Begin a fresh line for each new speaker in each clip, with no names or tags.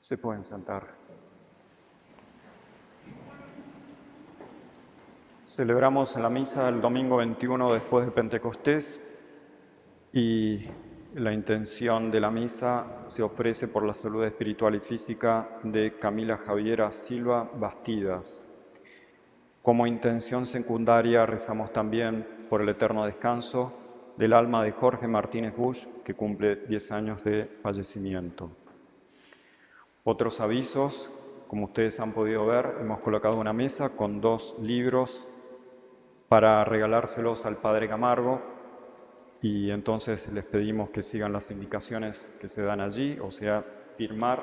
Se pueden sentar. Celebramos la misa el domingo 21 después de Pentecostés y la intención de la misa se ofrece por la salud espiritual y física de Camila Javiera Silva Bastidas. Como intención secundaria rezamos también por el eterno descanso del alma de Jorge Martínez Busch, que cumple 10 años de fallecimiento. Otros avisos, como ustedes han podido ver, hemos colocado una mesa con 2 libros para regalárselos al Padre Camargo y entonces les pedimos que sigan las indicaciones que se dan allí, o sea, firmar,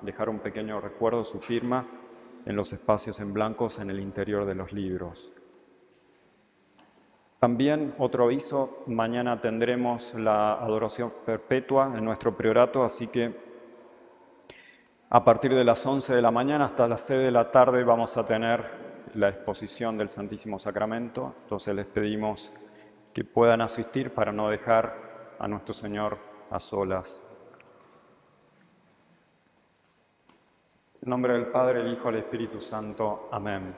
dejar un pequeño recuerdo, su firma, en los espacios en blancos en el interior de los libros. También otro aviso, mañana tendremos la adoración perpetua en nuestro priorato, así que a partir de las 11 de la mañana hasta las 6 de la tarde vamos a tener la exposición del Santísimo Sacramento, entonces les pedimos que puedan asistir para no dejar a nuestro Señor a solas. En nombre del Padre, el Hijo y el Espíritu Santo. Amén.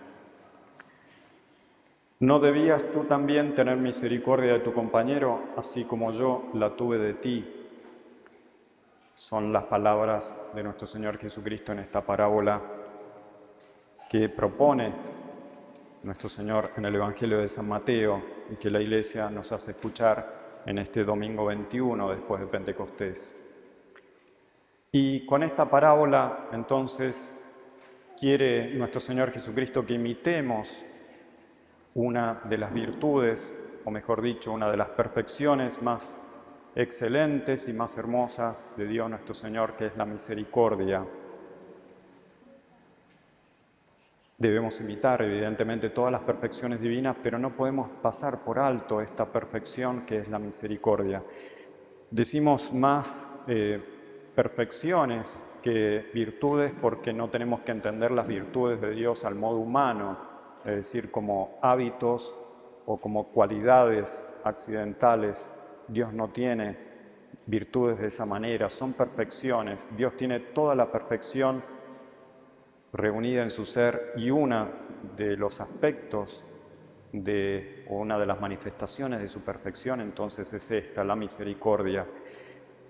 ¿No debías tú también tener misericordia de tu compañero, así como yo la tuve de ti? Son las palabras de nuestro Señor Jesucristo en esta parábola que propone nuestro Señor en el Evangelio de San Mateo y que la Iglesia nos hace escuchar en este domingo 21 después de Pentecostés. Y con esta parábola, entonces, quiere nuestro Señor Jesucristo que imitemos una de las virtudes, o mejor dicho, una de las perfecciones más excelentes y más hermosas de Dios nuestro Señor, que es la misericordia. Debemos imitar, evidentemente, todas las perfecciones divinas, pero no podemos pasar por alto esta perfección que es la misericordia. Decimos más perfecciones que virtudes porque no tenemos que entender las virtudes de Dios al modo humano, es decir, como hábitos o como cualidades accidentales. Dios no tiene virtudes de esa manera, son perfecciones. Dios tiene toda la perfección reunida en su ser y una de los aspectos o una de las manifestaciones de su perfección entonces es esta, la misericordia,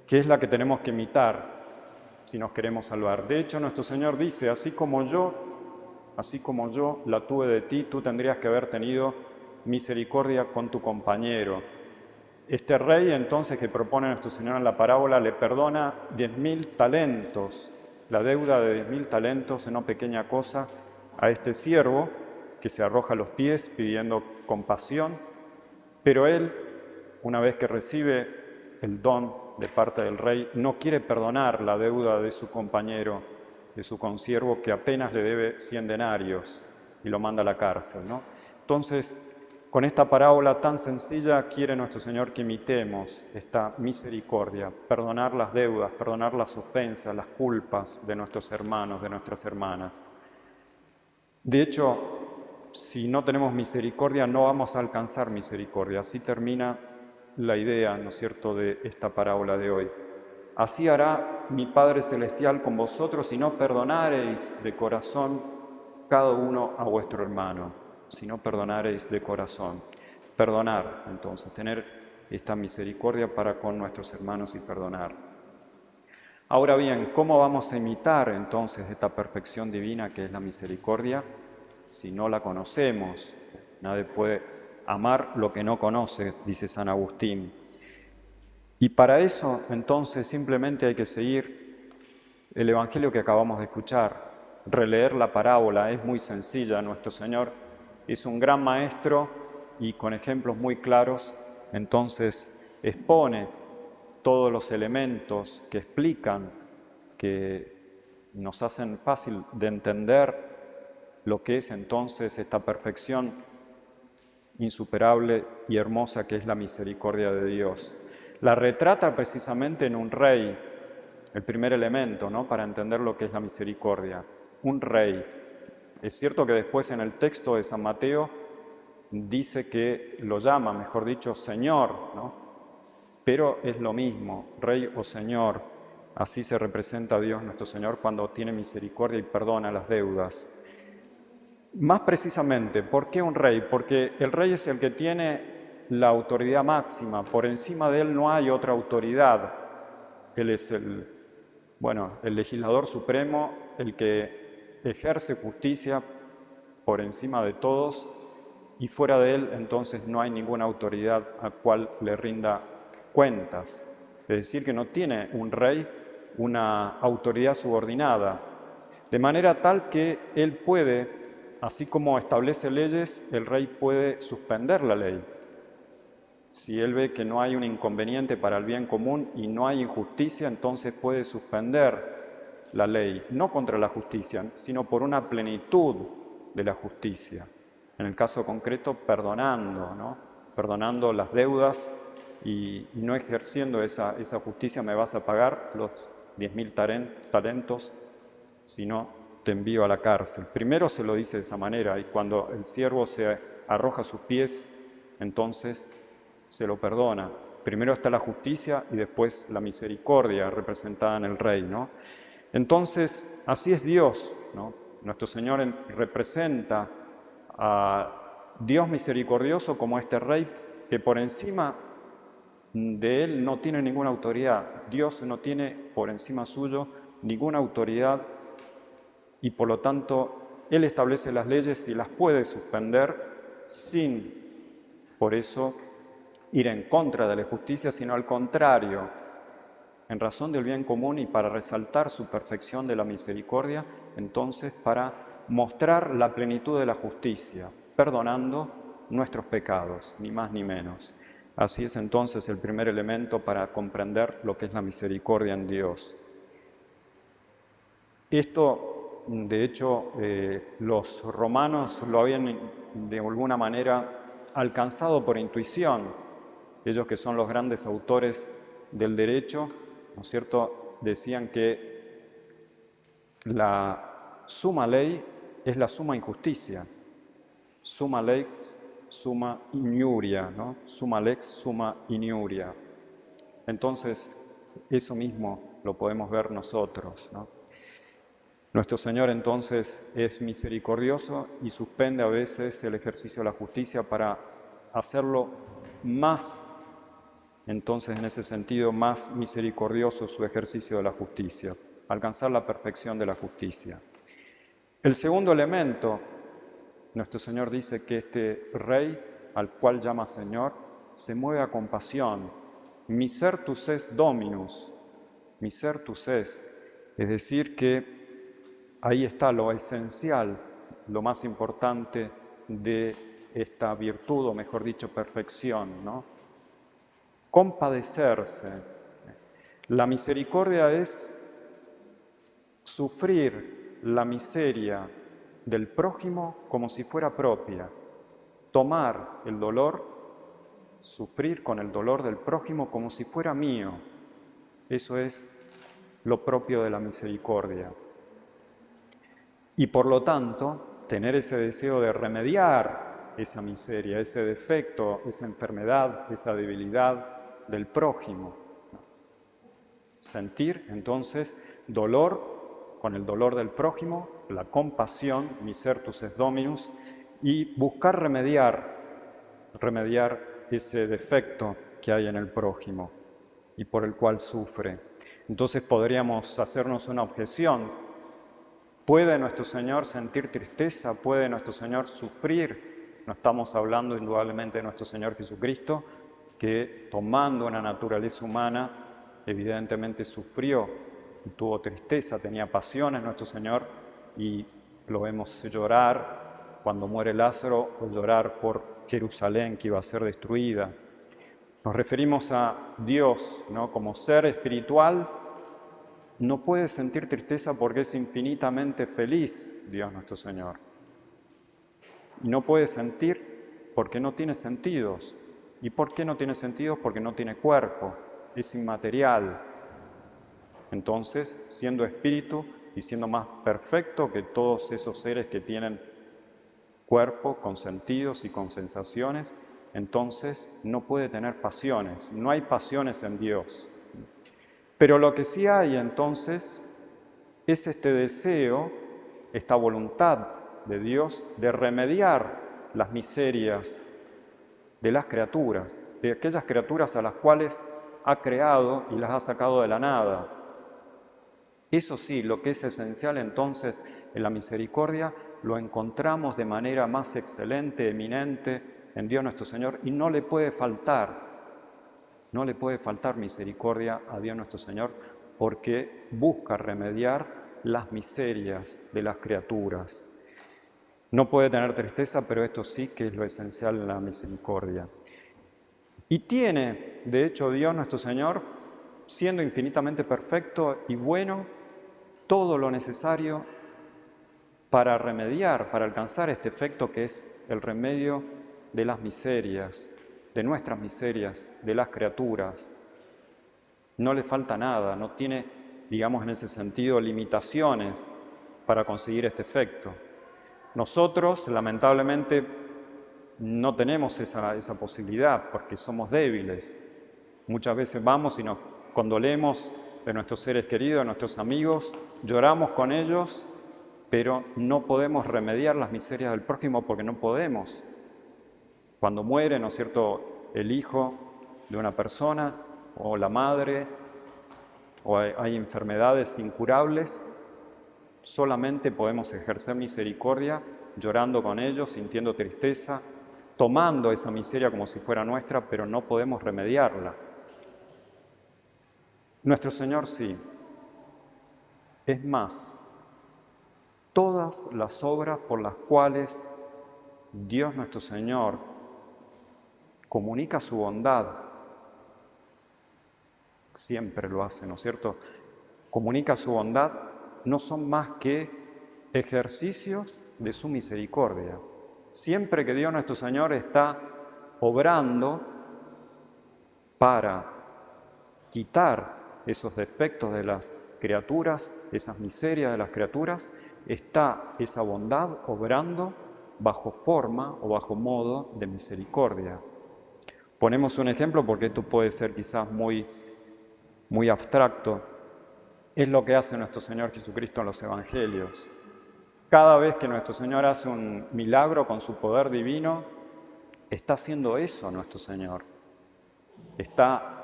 que es la que tenemos que imitar si nos queremos salvar. De hecho, nuestro Señor dice, así como yo la tuve de ti, tú tendrías que haber tenido misericordia con tu compañero. Este rey entonces que propone nuestro Señor en la parábola le perdona 10.000 talentos, la deuda de 10.000 talentos, no pequeña cosa, a este siervo que se arroja a los pies pidiendo compasión, pero él, una vez que recibe el don de parte del rey, no quiere perdonar la deuda de su compañero, de su consiervo, que apenas le debe 100 denarios y lo manda a la cárcel, ¿no? Entonces, con esta parábola tan sencilla quiere nuestro Señor que imitemos esta misericordia, perdonar las deudas, perdonar las ofensas, las culpas de nuestros hermanos, de nuestras hermanas. De hecho, si no tenemos misericordia, no vamos a alcanzar misericordia. Así termina la idea, ¿no es cierto?, de esta parábola de hoy. Así hará mi Padre Celestial con vosotros si no perdonareis de corazón cada uno a vuestro hermano, si no perdonareis de corazón. Perdonar, entonces, tener esta misericordia para con nuestros hermanos y perdonar. Ahora bien, ¿cómo vamos a imitar entonces esta perfección divina que es la misericordia si no la conocemos? Nadie puede amar lo que no conoce, dice San Agustín. Y para eso, entonces, simplemente hay que seguir el Evangelio que acabamos de escuchar, releer la parábola, es muy sencilla. Nuestro Señor es un gran maestro y con ejemplos muy claros, entonces expone todos los elementos que explican, que nos hacen fácil de entender lo que es entonces esta perfección insuperable y hermosa que es la misericordia de Dios. La retrata precisamente en un rey, el primer elemento, ¿no?, para entender lo que es la misericordia, un rey. Es cierto que después en el texto de San Mateo dice que lo llama, mejor dicho, Señor, ¿no? Pero es lo mismo, rey o señor. Así se representa a Dios nuestro Señor cuando tiene misericordia y perdona las deudas. Más precisamente, ¿por qué un rey? Porque el rey es el que tiene la autoridad máxima. Por encima de él no hay otra autoridad. Él es el legislador supremo, el que ejerce justicia por encima de todos, y fuera de él entonces no hay ninguna autoridad a cual le rinda cuentas. Es decir, que no tiene un rey una autoridad subordinada, de manera tal que él puede, así como establece leyes, el rey puede suspender la ley. Si él ve que no hay un inconveniente para el bien común y no hay injusticia, entonces puede suspender la ley, no contra la justicia, sino por una plenitud de la justicia. En el caso concreto, perdonando las deudas y no ejerciendo esa justicia, me vas a pagar los 10.000 talentos, si no te envío a la cárcel. Primero se lo dice de esa manera, y cuando el siervo se arroja a sus pies, entonces se lo perdona. Primero está la justicia y después la misericordia representada en el rey, ¿no? Entonces, así es Dios, ¿no? Nuestro Señor representa a Dios misericordioso como este rey que por encima de él no tiene ninguna autoridad. Dios no tiene por encima suyo ninguna autoridad y por lo tanto él establece las leyes y las puede suspender sin, por eso, ir en contra de la justicia, sino al contrario, en razón del bien común y para resaltar su perfección de la misericordia, entonces para mostrar la plenitud de la justicia, perdonando nuestros pecados, ni más ni menos. Así es entonces el primer elemento para comprender lo que es la misericordia en Dios. Esto, de hecho, los romanos lo habían de alguna manera alcanzado por intuición. Ellos que son los grandes autores del derecho, ¿no es cierto?, decían que la summa ley es la summa injusticia. Summa lex, summa iniuria, ¿no? Summa lex, summa iniuria. Entonces, eso mismo lo podemos ver nosotros, ¿no? Nuestro Señor entonces es misericordioso y suspende a veces el ejercicio de la justicia para hacerlo más, entonces en ese sentido, más misericordioso su ejercicio de la justicia, alcanzar la perfección de la justicia. El segundo elemento, nuestro Señor dice que este Rey, al cual llama Señor, se mueve a compasión. Misertus es Dominus, misertus es decir que ahí está lo esencial, lo más importante de esta virtud, o mejor dicho, perfección, ¿no? Compadecerse. La misericordia es sufrir la miseria del prójimo como si fuera propia, tomar el dolor, sufrir con el dolor del prójimo como si fuera mío. Eso es lo propio de la misericordia. Y por lo tanto, tener ese deseo de remediar esa miseria, ese defecto, esa enfermedad, esa debilidad del prójimo. Sentir entonces dolor con el dolor del prójimo, la compasión, misertus est Dominus, y buscar remediar ese defecto que hay en el prójimo y por el cual sufre. Entonces podríamos hacernos una objeción. ¿Puede nuestro Señor sentir tristeza? ¿Puede nuestro Señor sufrir? No estamos hablando indudablemente de nuestro Señor Jesucristo, que tomando una naturaleza humana, evidentemente sufrió y tuvo tristeza, tenía pasiones nuestro Señor, y lo vemos llorar cuando muere Lázaro, o llorar por Jerusalén que iba a ser destruida. Nos referimos a Dios, ¿no? Como ser espiritual. No puede sentir tristeza porque es infinitamente feliz, Dios nuestro Señor. Y no puede sentir porque no tiene sentidos. ¿Y por qué no tiene sentidos? Porque no tiene cuerpo, es inmaterial. Entonces, siendo espíritu y siendo más perfecto que todos esos seres que tienen cuerpo con sentidos y con sensaciones, entonces no puede tener pasiones. No hay pasiones en Dios. Pero lo que sí hay entonces es este deseo, esta voluntad de Dios de remediar las miserias de las criaturas, de aquellas criaturas a las cuales ha creado y las ha sacado de la nada. Eso sí, lo que es esencial entonces en la misericordia lo encontramos de manera más excelente, eminente en Dios nuestro Señor, y no le puede faltar misericordia a Dios nuestro Señor, porque busca remediar las miserias de las criaturas. No puede tener tristeza, pero esto sí que es lo esencial en la misericordia. Y tiene, de hecho, Dios nuestro Señor, siendo infinitamente perfecto y bueno, todo lo necesario para remediar, para alcanzar este efecto que es el remedio de las miserias, de nuestras miserias, de las criaturas. No le falta nada, no tiene, digamos en ese sentido, limitaciones para conseguir este efecto. Nosotros, lamentablemente, no tenemos esa posibilidad porque somos débiles. Muchas veces vamos y nos condolemos de nuestros seres queridos, de nuestros amigos, lloramos con ellos, pero no podemos remediar las miserias del prójimo porque no podemos. Cuando muere, ¿no es cierto?, el hijo de una persona o la madre, o hay enfermedades incurables, solamente podemos ejercer misericordia llorando con ellos, sintiendo tristeza, tomando esa miseria como si fuera nuestra, pero no podemos remediarla. Nuestro Señor sí. Es más, todas las obras por las cuales Dios nuestro Señor comunica su bondad, siempre lo hace, ¿no es cierto? Comunica su bondad, no son más que ejercicios de su misericordia. Siempre que Dios nuestro Señor está obrando para quitar esos defectos de las criaturas, esas miserias de las criaturas, está esa bondad obrando bajo forma o bajo modo de misericordia. Ponemos un ejemplo porque esto puede ser quizás muy abstracto. Es lo que hace nuestro Señor Jesucristo en los Evangelios. Cada vez que nuestro Señor hace un milagro con su poder divino, está haciendo eso nuestro Señor. Está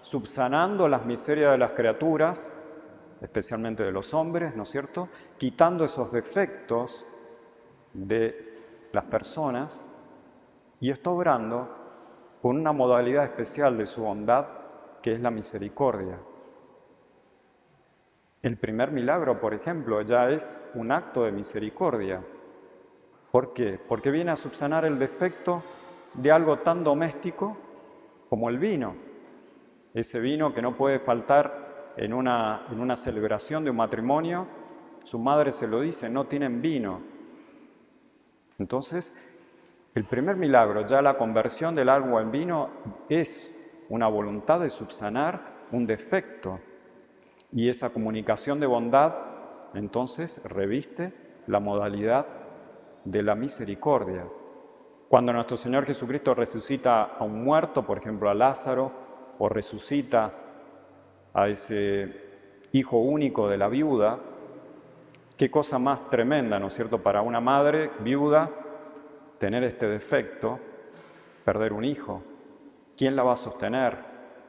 subsanando las miserias de las criaturas, especialmente de los hombres, ¿no es cierto?, quitando esos defectos de las personas, y está obrando con una modalidad especial de su bondad, que es la misericordia. El primer milagro, por ejemplo, ya es un acto de misericordia. ¿Por qué? Porque viene a subsanar el defecto de algo tan doméstico como el vino. Ese vino que no puede faltar en una celebración de un matrimonio, su madre se lo dice, no tienen vino. Entonces, el primer milagro, ya la conversión del agua en vino, es una voluntad de subsanar un defecto. Y esa comunicación de bondad, entonces, reviste la modalidad de la misericordia. Cuando nuestro Señor Jesucristo resucita a un muerto, por ejemplo a Lázaro, o resucita a ese hijo único de la viuda, qué cosa más tremenda, ¿no es cierto?, para una madre viuda tener este defecto, perder un hijo. ¿Quién la va a sostener?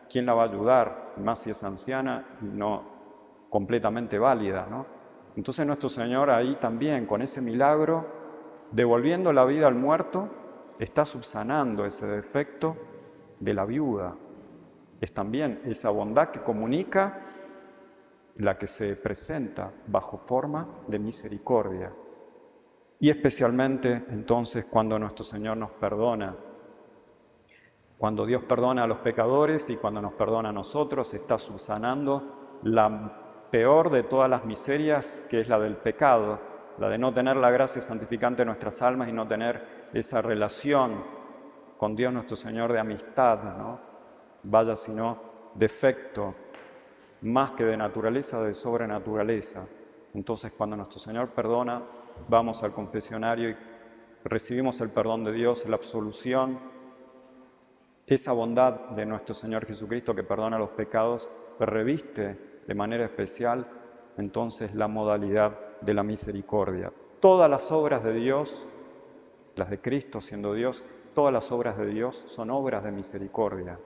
¿Quién la va a ayudar? Más si es anciana y no completamente válida, ¿no? Entonces nuestro Señor ahí también, con ese milagro, devolviendo la vida al muerto, está subsanando ese defecto de la viuda. Es también esa bondad que comunica la que se presenta bajo forma de misericordia. Y especialmente entonces cuando nuestro Señor nos perdona. Cuando Dios perdona a los pecadores y cuando nos perdona a nosotros, está subsanando la peor de todas las miserias, que es la del pecado, la de no tener la gracia santificante en nuestras almas y no tener esa relación con Dios nuestro Señor de amistad, ¿no? Vaya sino defecto, más que de naturaleza, de sobrenaturaleza. Entonces, cuando nuestro Señor perdona, vamos al confesionario y recibimos el perdón de Dios, la absolución. Esa bondad de nuestro Señor Jesucristo que perdona los pecados reviste de manera especial entonces la modalidad de la misericordia. Todas las obras de Dios, las de Cristo siendo Dios, todas las obras de Dios son obras de misericordia.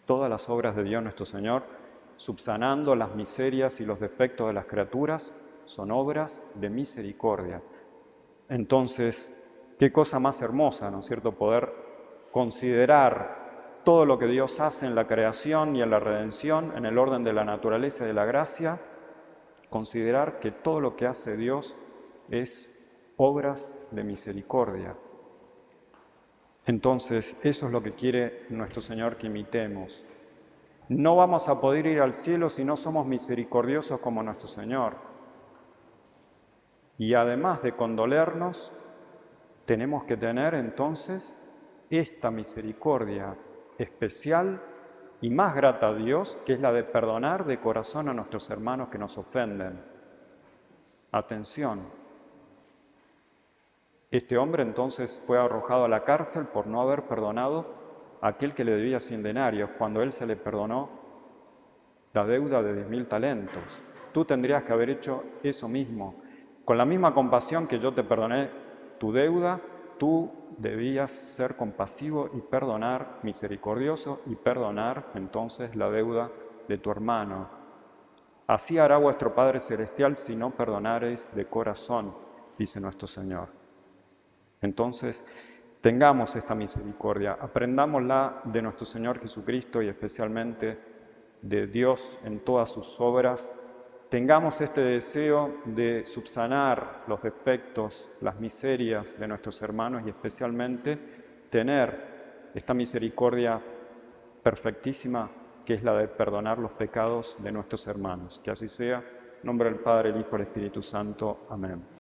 Todas las obras de Dios nuestro Señor, subsanando las miserias y los defectos de las criaturas, son obras de misericordia. Entonces, qué cosa más hermosa, ¿no es cierto?, poder considerar todo lo que Dios hace en la creación y en la redención, en el orden de la naturaleza y de la gracia, considerar que todo lo que hace Dios es obras de misericordia. Entonces, eso es lo que quiere nuestro Señor que imitemos. No vamos a poder ir al cielo si no somos misericordiosos como nuestro Señor. Y además de condolernos, tenemos que tener entonces esta misericordia especial y más grata a Dios, que es la de perdonar de corazón a nuestros hermanos que nos ofenden. Atención. Este hombre entonces fue arrojado a la cárcel por no haber perdonado a aquel que le debía 100 denarios, cuando él se le perdonó la deuda de 10.000 talentos. Tú tendrías que haber hecho eso mismo. Con la misma compasión que yo te perdoné tu deuda, tú debías ser compasivo y perdonar, misericordioso, y perdonar entonces la deuda de tu hermano. Así hará vuestro Padre Celestial si no perdonareis de corazón, dice nuestro Señor. Entonces, tengamos esta misericordia, aprendámosla de nuestro Señor Jesucristo y especialmente de Dios en todas sus obras. Tengamos este deseo de subsanar los defectos, las miserias de nuestros hermanos y especialmente tener esta misericordia perfectísima que es la de perdonar los pecados de nuestros hermanos. Que así sea. En nombre del Padre, el Hijo y el Espíritu Santo. Amén.